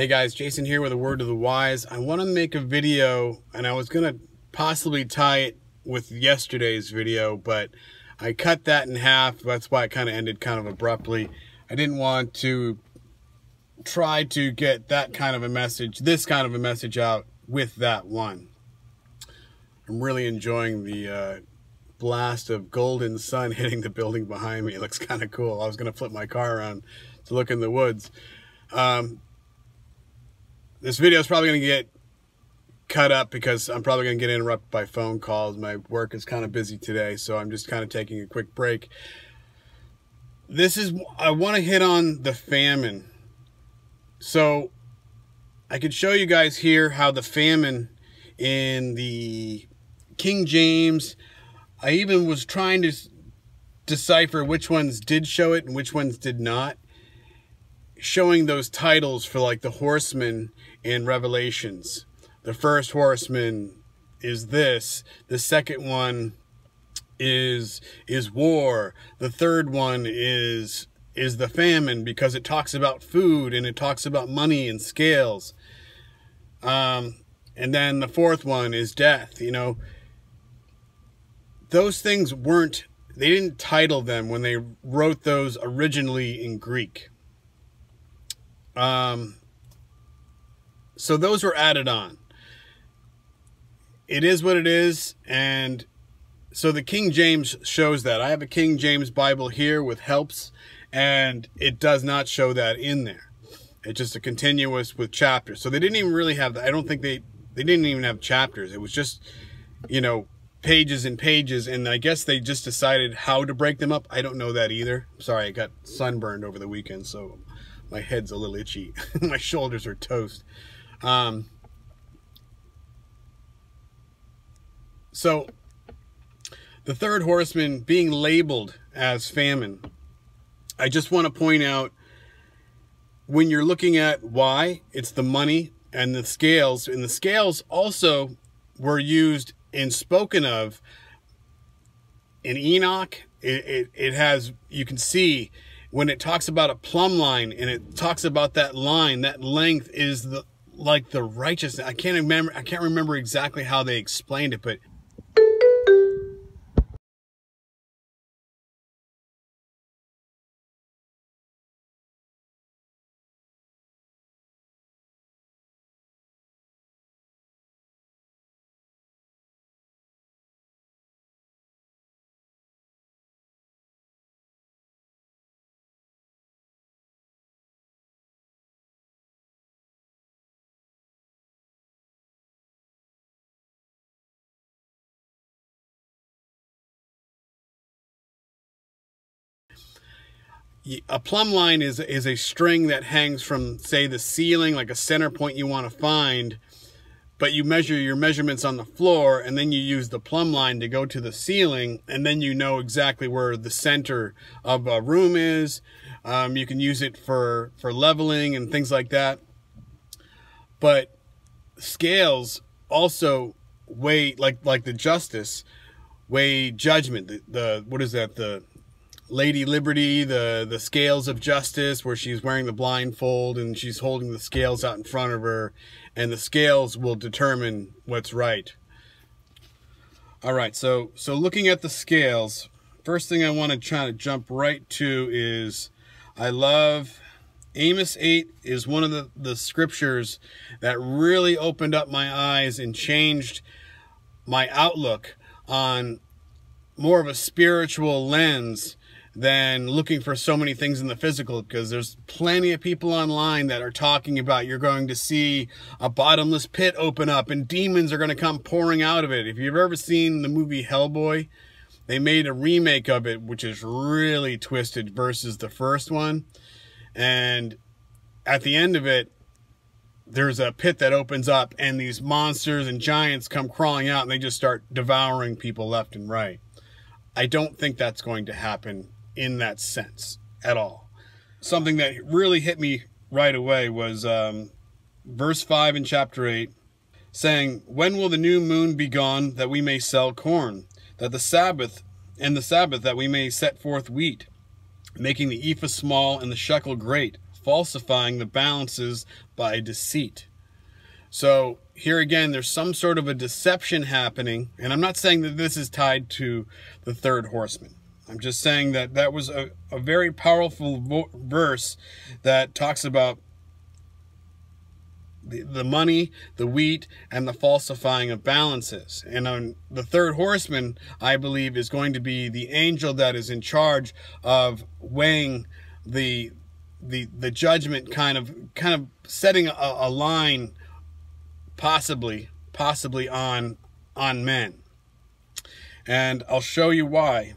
Hey guys, Jason here with a word to the wise. I want to make a video, and I was going to possibly tie it with yesterday's video, but I cut that in half. That's why it kind of ended kind of abruptly. I didn't want to try to get that kind of a message, this kind of a message out with that one. I'm really enjoying the blast of golden sun hitting the building behind me. It looks kind of cool. I was going to flip my car around to look in the woods. This video is probably going to get cut up because I'm probably going to get interrupted by phone calls. My work is kind of busy today, so I'm just kind of taking a quick break. I want to hit on the famine. So I could show you guys here how the famine in the King James, I even was trying to decipher which ones did show it and which ones did not. Showing those titles for like the Horsemen in Revelations. The first horseman is this. The second one is war. The third one is the famine, because it talks about food and it talks about money and scales. And then the fourth one is death. You know, those things they didn't title them when they wrote those originally in Greek. So those were added on. It is what it is, and so the King James shows that. I have a King James Bible here with helps, and it does not show that in there. It's just a continuous with chapters. So they didn't even really have I don't think they didn't even have chapters. It was just, you know, pages and pages, and I guess they just decided how to break them up. I don't know that either. Sorry, I got sunburned over the weekend, so my head's a little itchy. My shoulders are toast. So the third horseman being labeled as famine, I just want to point out, when you're looking at why, it's the money and the scales, and the scales also were used and spoken of in Enoch. It has, you can see when it talks about a plumb line, and it talks about that line, that length is like the righteousness. I can't remember exactly how they explained it, but a plumb line is a string that hangs from, say, the ceiling, like a center point you want to find, but you measure your measurements on the floor, and then you use the plumb line to go to the ceiling, and then you know exactly where the center of a room is. You can use it for leveling and things like that. But scales also weigh, like the justice, weigh judgment. What is that? The Lady Liberty, the scales of justice, where she's wearing the blindfold and she's holding the scales out in front of her, and the scales will determine what's right. All right, so looking at the scales, first thing I want to try to jump right to is, I love Amos 8 is one of the scriptures that really opened up my eyes and changed my outlook on more of a spiritual lens than looking for so many things in the physical, because there's plenty of people online that are talking about you're going to see a bottomless pit open up and demons are going to come pouring out of it. If you've ever seen the movie Hellboy, they made a remake of it, which is really twisted versus the first one. And at the end of it, there's a pit that opens up and these monsters and giants come crawling out and they just start devouring people left and right. I don't think that's going to happen in that sense at all. Something that really hit me right away was verse 5 in chapter 8, saying, "When will the new moon be gone, that we may sell corn, that the Sabbath that we may set forth wheat, making the ephah small and the shekel great? falsifying the balances by deceit. So here again, there's some sort of a deception happening. And I'm not saying that this is tied to the third horseman. I'm just saying that that was a very powerful verse that talks about the money, the wheat, and the falsifying of balances. And on the third horseman, I believe, is going to be the angel that is in charge of weighing the judgment, kind of setting a line, possibly on men. And I'll show you why.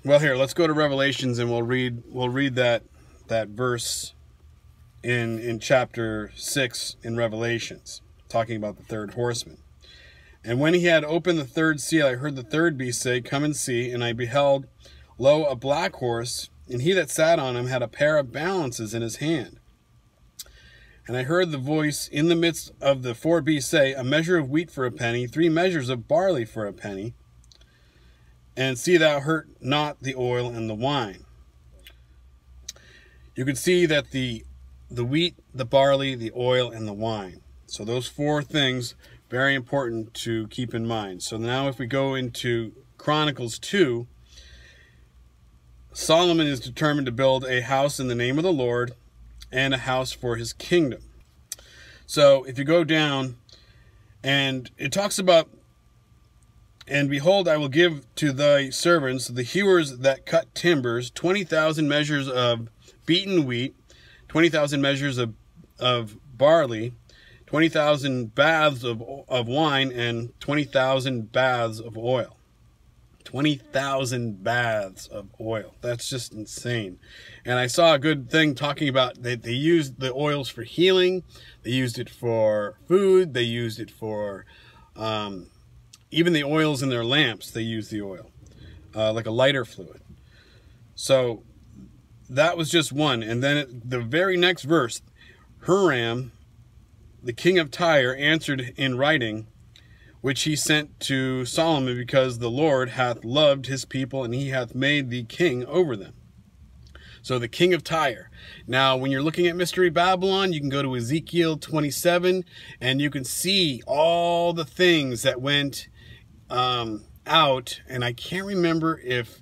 Well, here, let's go to Revelations, and we'll read that verse in chapter 6 in Revelations, talking about the third horseman. And when he had opened the third seal, I heard the third beast say, "Come and see." And I beheld, lo, a black horse, and he that sat on him had a pair of balances in his hand. And I heard the voice in the midst of the four beasts say, "A measure of wheat for a penny, 3 measures of barley for a penny. And see thou hurt not the oil and the wine." You can see that the wheat, the barley, the oil, and the wine. So those 4 things, very important to keep in mind. So now if we go into Chronicles 2, Solomon is determined to build a house in the name of the Lord and a house for his kingdom. So if you go down, and it talks about, "And behold, I will give to thy servants, the hewers that cut timbers, 20,000 measures of beaten wheat, 20,000 measures of barley, 20,000 baths of wine, and 20,000 baths of oil." 20,000 baths of oil. That's just insane. And I saw a good thing talking about that they used the oils for healing. They used it for food. They used it for... even the oils in their lamps, they use the oil, like a lighter fluid. So that was just one. And then the very next verse, Huram, the king of Tyre, answered in writing, which he sent to Solomon, because the Lord hath loved his people, and he hath made thee king over them. So the king of Tyre. Now, when you're looking at Mystery Babylon, you can go to Ezekiel 27, and you can see all the things that went out, and I can't remember if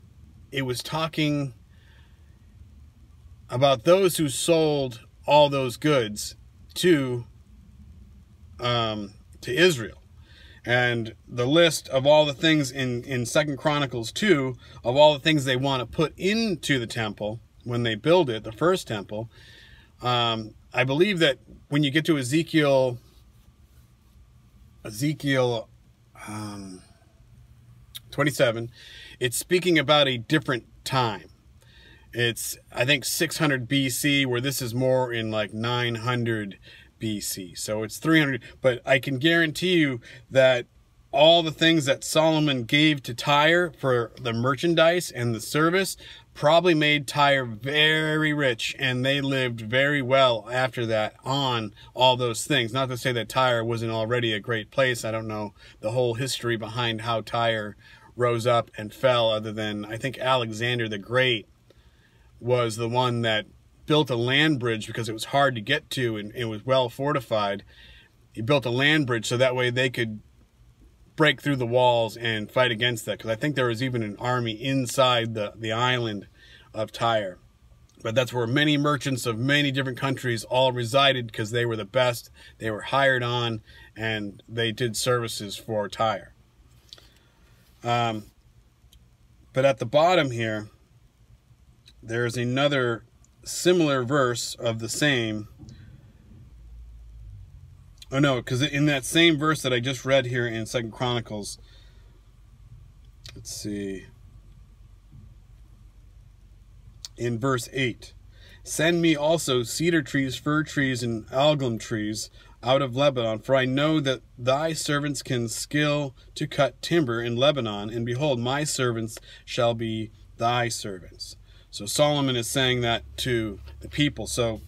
it was talking about those who sold all those goods to Israel, and the list of all the things in 2 Chronicles 2 of all the things they want to put into the temple when they build it, the first temple. I believe that when you get to Ezekiel 27, it's speaking about a different time. It's, I think, 600 BC, where this is more in like 900 BC. So it's 300, but I can guarantee you that all the things that Solomon gave to Tyre for the merchandise and the service probably made Tyre very rich, and they lived very well after that on all those things. Not to say that Tyre wasn't already a great place. I don't know the whole history behind how Tyre rose up and fell, other than I think Alexander the Great was the one that built a land bridge because it was hard to get to, and it was well fortified. He built a land bridge so that way they could break through the walls and fight against that, because I think there was even an army inside the island of Tyre. But that's where many merchants of many different countries all resided, because they were the best. They were hired on, and they did services for Tyre. But at the bottom here, there's another similar verse of the same. Oh no, because in that same verse that I just read here in 2 Chronicles, let's see, in verse 8, Send me also cedar trees, fir trees, and algum trees out of Lebanon, for I know that thy servants can skill to cut timber in Lebanon, and behold, my servants shall be thy servants. So Solomon is saying that to the people. So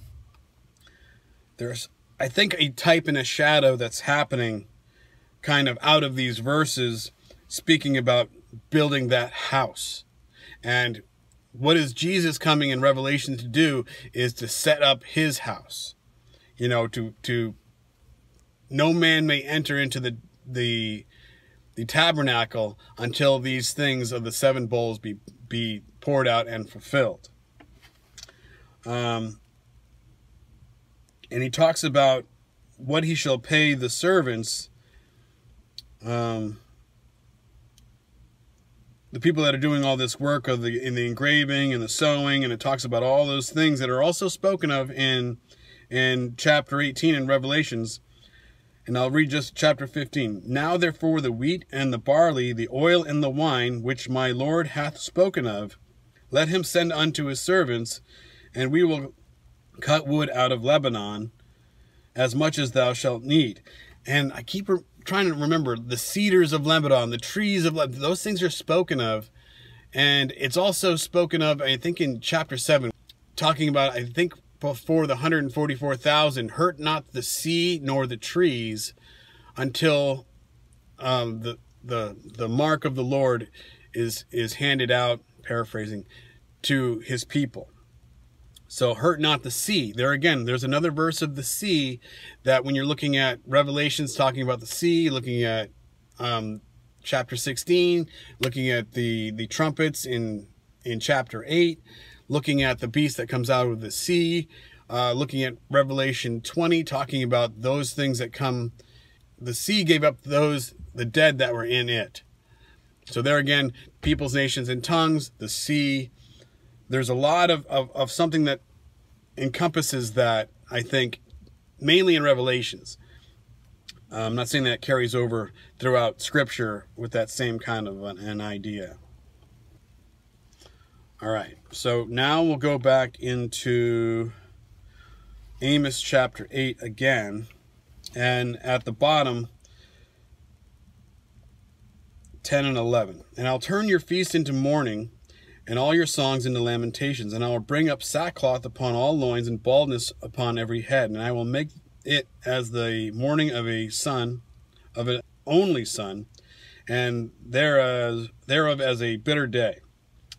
there's, I think, a type and a shadow that's happening kind of out of these verses, speaking about building that house. And what is Jesus coming in Revelation to do is to set up his house. You know, to no man may enter into the tabernacle until these things of the 7 bowls be poured out and fulfilled. And he talks about what he shall pay the servants, the people that are doing all this work of in the engraving and the sewing, and it talks about all those things that are also spoken of in chapter 18 in Revelations. And I'll read just chapter 15. Now therefore the wheat and the barley, the oil and the wine, which my Lord hath spoken of, let him send unto his servants, and we will cut wood out of Lebanon, as much as thou shalt need. And I keep trying to remember the cedars of Lebanon, the trees of Lebanon, those things are spoken of. And it's also spoken of, I think, in chapter 7, talking about, I think, before the 144,000, hurt not the sea nor the trees until the mark of the Lord is handed out, paraphrasing, to his people. So hurt not the sea. There again, there's another verse of the sea that when you're looking at Revelations talking about the sea, looking at chapter 16, looking at the trumpets in chapter 8, looking at the beast that comes out of the sea, looking at Revelation 20, talking about those things that come. The sea gave up the dead that were in it. So there again, peoples, nations, and tongues, the sea. There's a lot of something that encompasses that, I think, mainly in Revelations. I'm not saying that carries over throughout Scripture with that same kind of an idea. All right, so now we'll go back into Amos chapter 8 again. And at the bottom, 10 and 11. And I'll turn your feast into mourning, and all your songs into lamentations. And I will bring up sackcloth upon all loins, and baldness upon every head. And I will make it as the mourning of a son, of an only son, and thereof as a bitter day.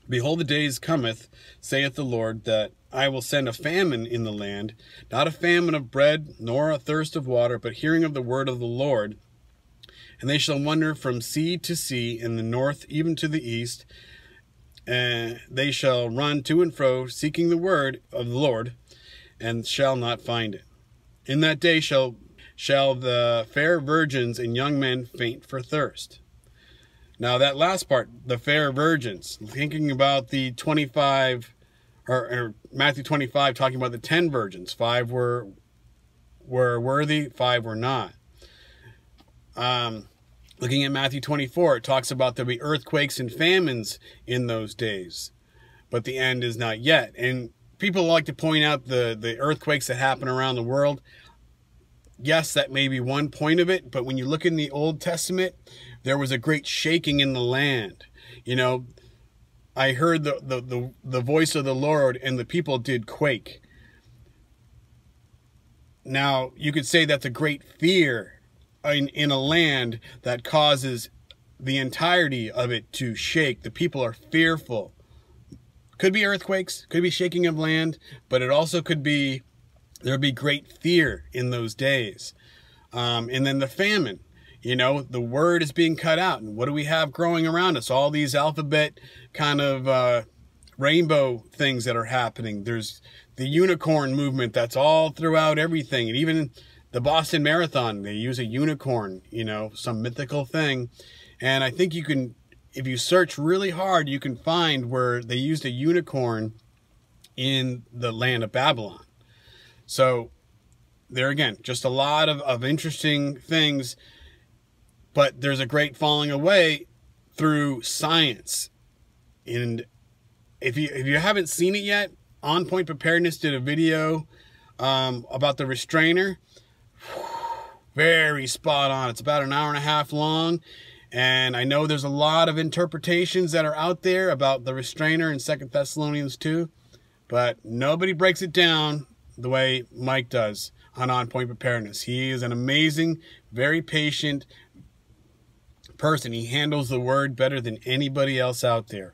Behold, the days cometh, saith the Lord, that I will send a famine in the land, not a famine of bread, nor a thirst of water, but hearing of the word of the Lord. And they shall wander from sea to sea, in the north even to the east, and they shall run to and fro, seeking the word of the Lord, and shall not find it. In that day shall the fair virgins and young men faint for thirst. Now that last part, the fair virgins, thinking about the 25, or Matthew 25, talking about the 10 virgins. 5 were worthy, 5 were not. Looking at Matthew 24, it talks about there'll be earthquakes and famines in those days, but the end is not yet. And people like to point out the earthquakes that happen around the world. Yes, that may be one point of it, but when you look in the Old Testament, there was a great shaking in the land. You know, I heard the voice of the Lord, and the people did quake. Now, you could say that's a great fear in a land that causes the entirety of it to shake. The people are fearful. Could be earthquakes, could be shaking of land, but it also could be, there'd be great fear in those days. And then the famine, you know, the word is being cut out. And what do we have growing around us? All these alphabet kind of rainbow things that are happening. There's the unicorn movement that's all throughout everything. And even the Boston Marathon, they use a unicorn, you know, some mythical thing. And I think you can, if you search really hard, you can find where they used a unicorn in the land of Babylon. So there again, just a lot of interesting things, but there's a great falling away through science. And if you haven't seen it yet, On Point Preparedness did a video about the restrainer. Very spot on. It's about an hour and a half long. And I know there's a lot of interpretations that are out there about the restrainer in 2 Thessalonians 2. But nobody breaks it down the way Mike does on Point Preparedness. He is an amazing, very patient person. He handles the word better than anybody else out there.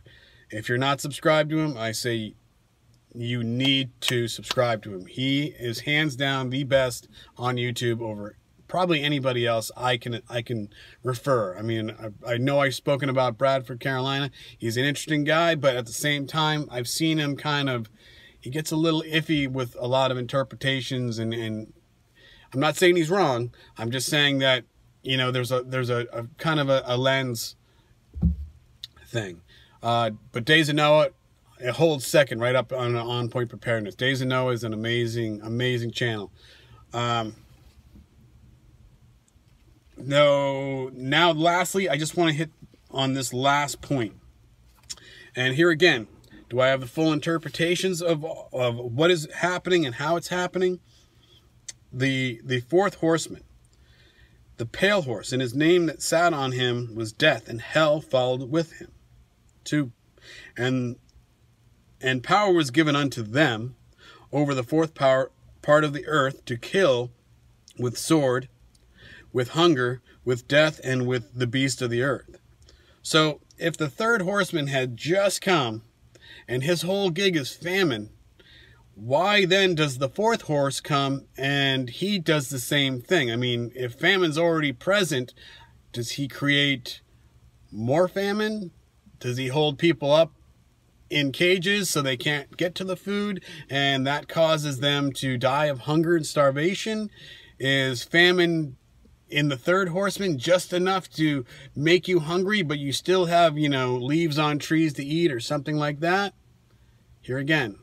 If you're not subscribed to him, I say you need to subscribe to him. He is hands down the best on YouTube over probably anybody else I can refer. I mean, I know I've spoken about Bradford, Carolina. He's an interesting guy, but at the same time, I've seen him he gets a little iffy with a lot of interpretations, and I'm not saying he's wrong. I'm just saying that, you know, there's a kind of a lens thing. But Days of Noah, it holds second right up on Point Preparedness. Days of Noah is an amazing channel. Now lastly, I just want to hit on this last point. And here again, do I have the full interpretations of what is happening and how it's happening? The fourth horseman, the pale horse, and his name that sat on him was Death, and hell followed with him. 2. And power was given unto them over the fourth part of the earth to kill with sword, with hunger, with death, and with the beast of the earth. So if the third horseman had just come and his whole gig is famine, why then does the fourth horse come and he does the same thing? I mean, if famine's already present, does he create more famine? Does he hold people up in cages so they can't get to the food, and that causes them to die of hunger and starvation? Is famine in the third horseman just enough to make you hungry, but you still have, you know, leaves on trees to eat or something like that? Here again,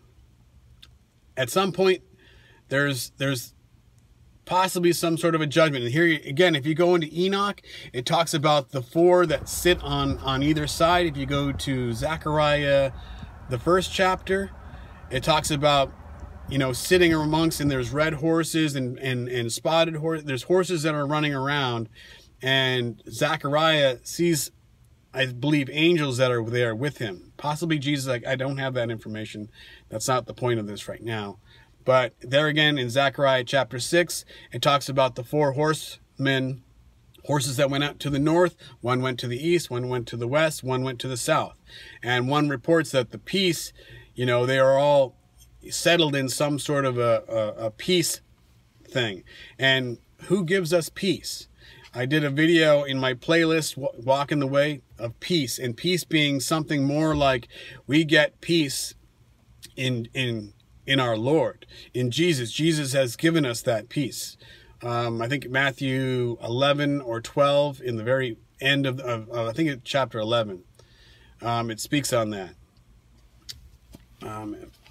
at some point, there's possibly some sort of a judgment. And here again, if you go into Enoch, it talks about the 4 that sit on either side. If you go to Zechariah, the 1st chapter, it talks about, you know, sitting amongst, and there's red horses and spotted horses. There's horses that are running around, and Zechariah sees, I believe, angels that are there with him. Possibly Jesus. I don't have that information. That's not the point of this right now. But there again, in Zechariah chapter 6, it talks about the 4 horsemen, horses that went out to the north. One went to the east, one went to the west, one went to the south. And one reports that the peace, you know, they are all settled in some sort of a peace thing. And who gives us peace? I did a video in my playlist, Walking the Way of Peace, and peace being something more like we get peace in our Lord, in Jesus. Jesus has given us that peace. I think Matthew 11 or 12, in the very end of I think it's chapter 11, it speaks on that.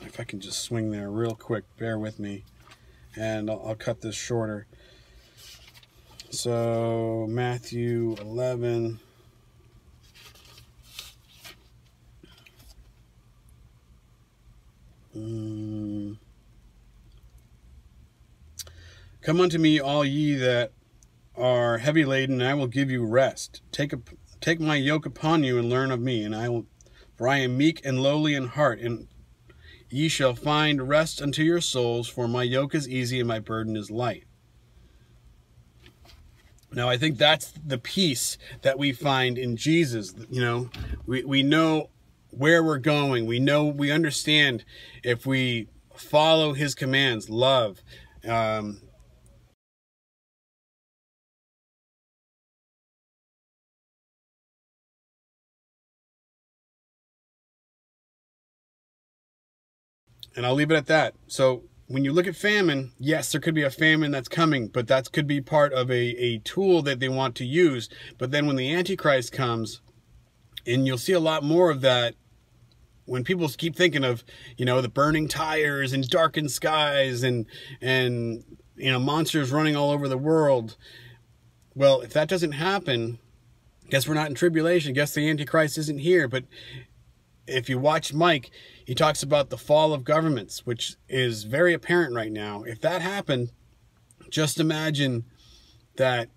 If I can just swing there real quick, bear with me, and I'll cut this shorter. So Matthew 11. Come unto me, all ye that are heavy laden, and I will give you rest. Take my yoke upon you, and learn of me, for I am meek and lowly in heart, and ye shall find rest unto your souls, for my yoke is easy and my burden is light. Now, I think that's the peace that we find in Jesus. You know, we know where we're going. We understand if we follow his commands, love, and I'll leave it at that. So when you look at famine, yes, there could be a famine that's coming, but that could be part of a tool that they want to use. But then when the Antichrist comes, and you'll see a lot more of that, when people keep thinking of, you know, the burning tires and darkened skies and you know, monsters running all over the world. Well, if that doesn't happen, guess we're not in tribulation. Guess the Antichrist isn't here. But if you watch Mike, he talks about the fall of governments, which is very apparent right now. If that happened, just imagine that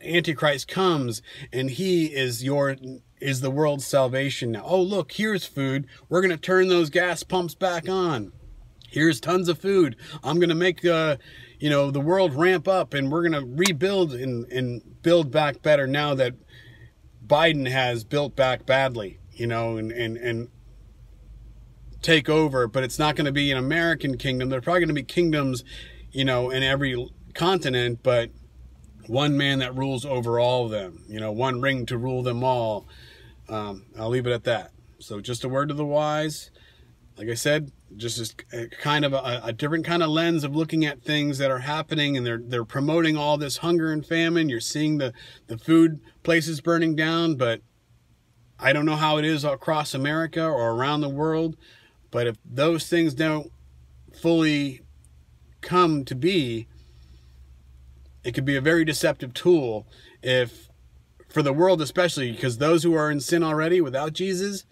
Antichrist comes and he is the world's salvation now. Oh, look, here's food. We're going to turn those gas pumps back on. Here's tons of food. I'm going to make the world ramp up, and we're going to rebuild and build back better now that Biden has built back badly, and take over. But it's not going to be an American kingdom. There are probably going to be kingdoms, in every continent, but one man that rules over all of them, one ring to rule them all. I'll leave it at that. So just a word to the wise. Like I said, just a kind of a different kind of lens of looking at things that are happening, and they're promoting all this hunger and famine. You're seeing the food places burning down, but I don't know how it is across America or around the world. But if those things don't fully come to be, it could be a very deceptive tool for the world, especially because those who are in sin already without Jesus,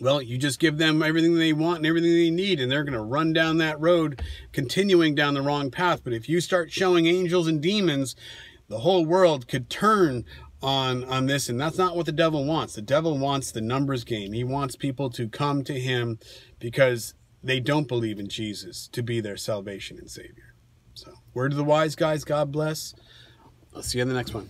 well, you just give them everything they want and everything they need, and they're going to run down that road, continuing down the wrong path. But if you start showing angels and demons, the whole world could turn on this, and that's not what the devil wants. The devil wants the numbers game. He wants people to come to him because they don't believe in Jesus to be their salvation and Savior. So, word to the wise, guys. God bless. I'll see you in the next one.